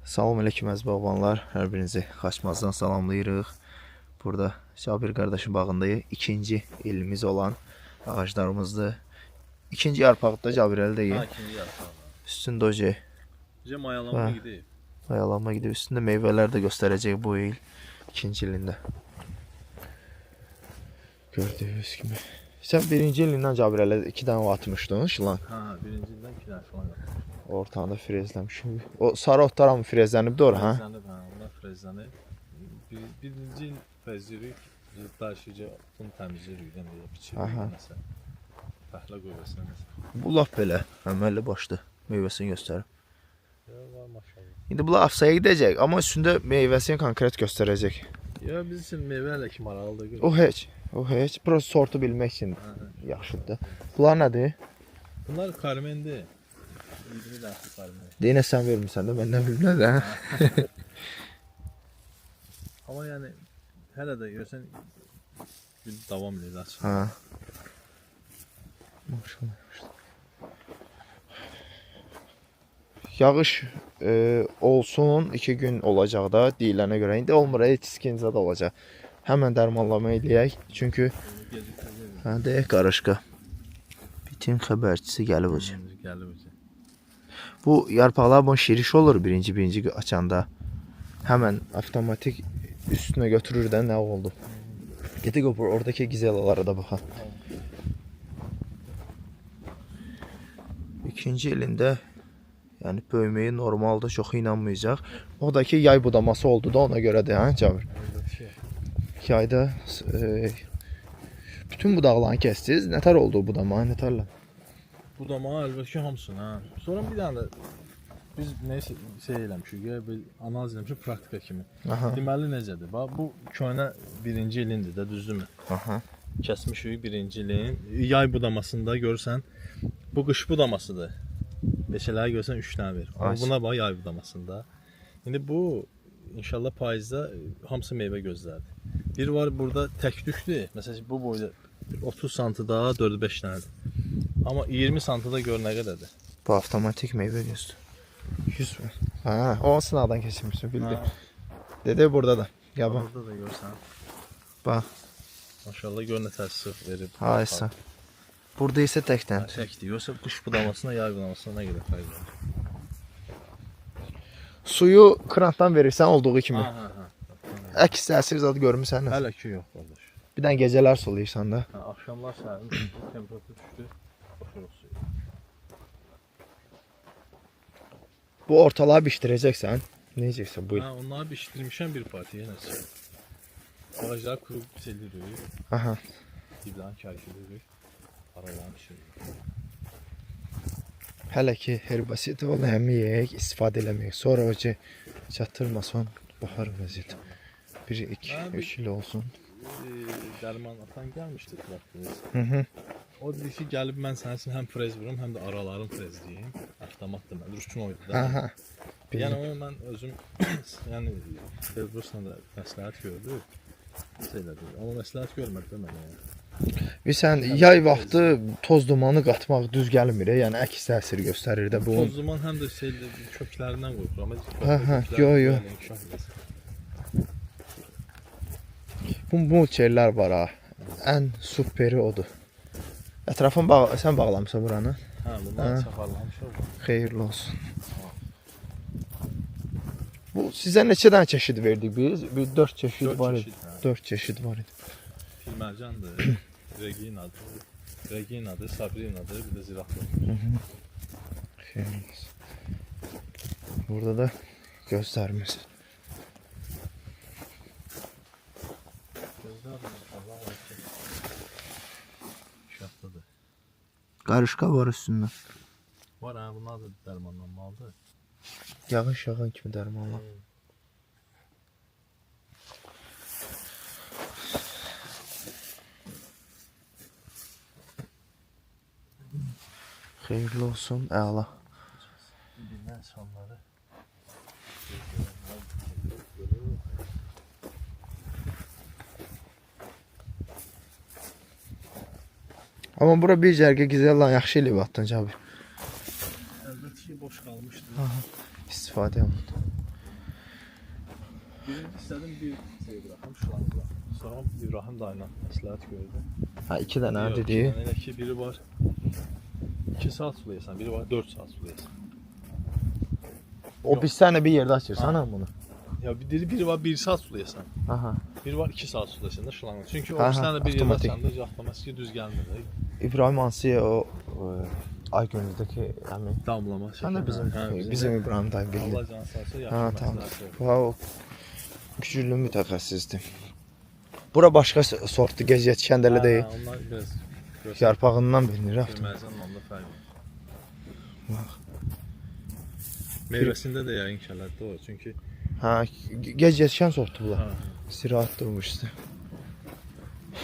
Salam aleyküm əziz bağbanlar. Hər birinizi Xaçmazdan salamlayırıq. Burada Cabir qardaşın bağındayıq. İkinci ilimiz olan ağaclarımızdır. İkinci yarpaqda Cabir əldəyik. Ha, ikinci yarpağı. Üstündə oje. Mayalanma gidib. Mayalanma gidib. Üstündə meyvələr də göstərəcək bu il. İkinci ilində. Gördüyünüz kimi. Sən birinci ilindən Cabir ələ 2 dənə atmışdın şılan. Ha, birinci ildən 2 dənə şılan atmışdım. Ortağında frezləmişim. O sarı otlar mı frezlənib doğru ha? Frezlənib, ha, onlar frezlənib. Birinci il frezləyirik, daşıcı bunu təmizləyirik, yəni biçirik nəsə. Fəhlə qoyursun nəsə. Bu lap belə, əməlli başlı meyvəsini göstərir. Var maşallah. İndi bunlar afsaya gedəcək, amma üstündə meyvəsini konkret göstərəcək. Ya biz üçün meyvə hələ ki maraqlıdır. O heç. Burası sortu bilmək üçün yaxşıdır. Bunlar nədir? Bunlar karmendir. 20 dənə karmen. Deyinə sən vermirsən də, mən nə bilim nə də. Amma yəni hələ də görsən gün davam edir açıq. Ha. Maşallah. Yağış olsun, 2 gün olacaq da deyilənə görə. İndi olmur, heç ikinci də olacaq. Həmən dərmanlama eləyək. Çünki deyək qarışqa. Bitin xəbərçisi gəlib hocam. Gəlib hocam. Bu yarpaqlar bu şiriş olur birinci açanda. Həmən avtomatik üstünə götürür də nə oldu. Gedək oradakı gizelalara da baxaq. İkinci ilində yəni böyüməyi normalda çox inanmayacaq. O da ki yay budaması oldu da ona görə də ha Cabir. Yayda bütün budaqlarını kəsdiniz. Nətər oldu budama? Nətərlə? Budama əlbəttə ki hamısını ha. Sonra bir dənə də biz nəsə eləmişik, bir analiz eləmişik praktika kimi. Aha. Deməli necədir? Bax bu köhnə birinci ilindir də, düzdürmü? Aha. Kəsmişik birinci ilin. Yay budamasında görürsən bu qış budamasıdır. Beşələri görsən 3 dənə ver. Amma buna bax yay budamasında. İndi bu inşallah payızda hamısı meyvə gözlərdir. Bir var burada tək tükdür. Məsələn bu boyda 30 santıda 4-5 dənədir. Amma 20 santıda gör nə qədərdir. Bu avtomatik meyvə gözdür. 100 mi? Ha, o sınavdan keçirmişsin, bildim. Dedi burada da. Ya bax. Burada da görsən. Bax. Maşallah gör nə təsir verib. Haysa. Burada isə təkdən. Təkdir. Yoxsa qış budamasına, yay budamasına nə qədər fərq var? Suyu krantdan verirsən olduğu kimi. Ha. Əks təsir zadı görmüsən. Hələ ki yox qardaş. Bir dənə gecələr sulayırsan da. Ha, axşamlar səhərin temperatur düşdü. Boşuruq suyu. Bu ortalığa bişdirəcəksən. Necəsə bu. Ha, onları bişdirmişəm bir partiyə nəsə. Ağaclar qurub silirik. Aha. Diblərini kərkilirik. Aralarını pişiririk. Hələ ki herbasit onu həmiyək, istifadə eləməyək. Sonra o ki çatdırmasın, baxar vəziyyət. 1, 2, 3 il olsun. Dərman atan gəlmişdi traktörist. Hı. O dedi ki, gəlib mən sənin üçün həm frez vurum, həm də aralarını frezləyim. Avtomatdır mən, rüşkün oydu da. Aha. Yəni onu mən özüm, yəni Elbrusla da məsləhət gördü. Elədi. Amma məsləhət görmədi də mənə. Sən yay vaxtı toz dumanı qatmaq düz gəlmir, yəni əks təsir göstərir də bu. Toz duman həm də köklərindən qoyur. Aha, yo. Bu şeylər var ha. Ən superi odur. Ətrafın sən bağlamısan buranı? Hə, bunlar çaparlamışıq. Xeyirli olsun. Bu sizə neçə dənə çeşid verdik biz? Bir 4 çeşid var idi. 4 çeşid var idi. Filmərcandır, Reginadır, Sabrinadır, bir də Zirafdır. Xeyirli olsun. Burada da göstərimiz. Şahtadır. Qarışqa var üstündə. Var ha, bunlar da dərmanlanmalıdır. Yağış yağan kimi dərmanla. Xeyirli olsun, əla. Bindən sonları. Amma bura bir cərgə gizəllan yaxşı eləyib atdın Cabir. Əlbəttə ki, boş qalmışdı. İstifadə olundu. Birinci istədim bir şey bıraxım, şulanı bıraxım. Sonra İbrahim dayına məsləhət gördüm. Ha 2 dənə Yox, dedi. iki dənə, elə ki biri var 2 saat sulayasan, biri var 4 saat sulayasan. O biz sənə bir yerdə açırsan ha bunu. Ya biri var 1 saat sulayasan. Aha. Biri var 2 saat sulayasan da şulanı. Çünki o Aha, ikisindən də bir yerdə avtomatik. açanda avtomatik düz gəlmir. İbrahim Ansiye o Aygönüzdəki həmin. Damlama. Sən də bizim İbrahim dayı bildin. Allah can sağ olsun. Ha tamam. O güclü mütəxəssisdir. Bura başqa sortdur, gəziyyət kəndəli deyil. Onlar biraz Yarpağından bilinir. görməzən onda fərqi. Meyvəsində də yəqin kələtdə o. Çünki Ha, gəziyyətçən sortdur bunlar. ha. Sirahat durmuşdu.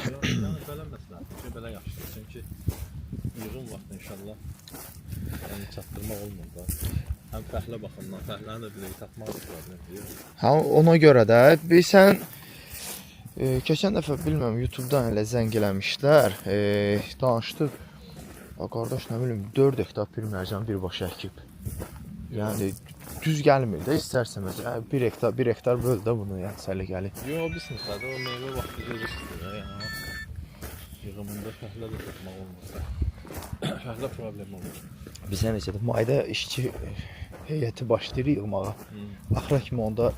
Yəni belə məsələn, belə yaxşıdır. Çünki yığım vaxtı inşallah yəni çatdırmaq olmur da. Həm fəhlə baxımdan, fəhləni də biləyi tapmaq problem. Ha, ona görə də sən keçən dəfə bilmirəm YouTube-dan elə zəng eləmişlər. Danışdıq. Ya qardaş nə bilim 4 hektar bir mərcan birbaşa əkib. Yəni düz gəlmir də istərsəmiz. 1 hektar böl də bunu yəni səliqəli. Yox, bir sınıflarda o meyvə vaxtı gecikdir də, yəni. Yığımında fəhlə də tapmaq olmasa. Fəhlə problem olur. Bizə necədir? Mayda işçi heyəti başlayır yığmağa. Axıra kimi onda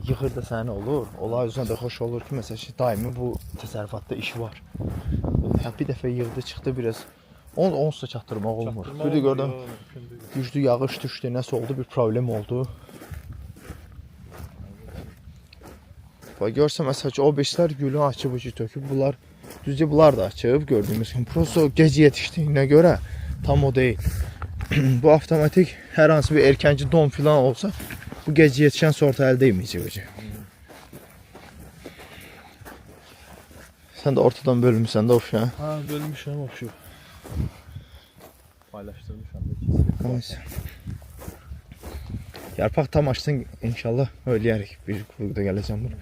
yığır da səni olur. Olay özünə də xoş olur ki, məsələn ki, daimi bu təsərrüfatda iş var. Ya bir dəfə yığdı, çıxdı biraz. Onsuz da çatdırmaq olmur. Bir də gördüm, güclü yağış düşdü, nəsə oldu, bir problem oldu. Bax görsən məsələn ki, o beşlər gülü açıb ucu töküb, bunlar düzcə bunlar da açıb gördüyümüz kimi. Prosto gecə yetişdiyinə görə tam o deyil. Bu avtomatik hər hansı bir erkənci don filan olsa bu gecə yetişən sortu əldə etməyəcək hocam. Sən də ortadan bölmüsən də ofşa. Ha, bölmüşəm ofşu. Paylaşdırmışam da ikisi. Neyse. Yarpaq tam açsın inşallah öyləyərik. Bir qurğuda gələcəm bura.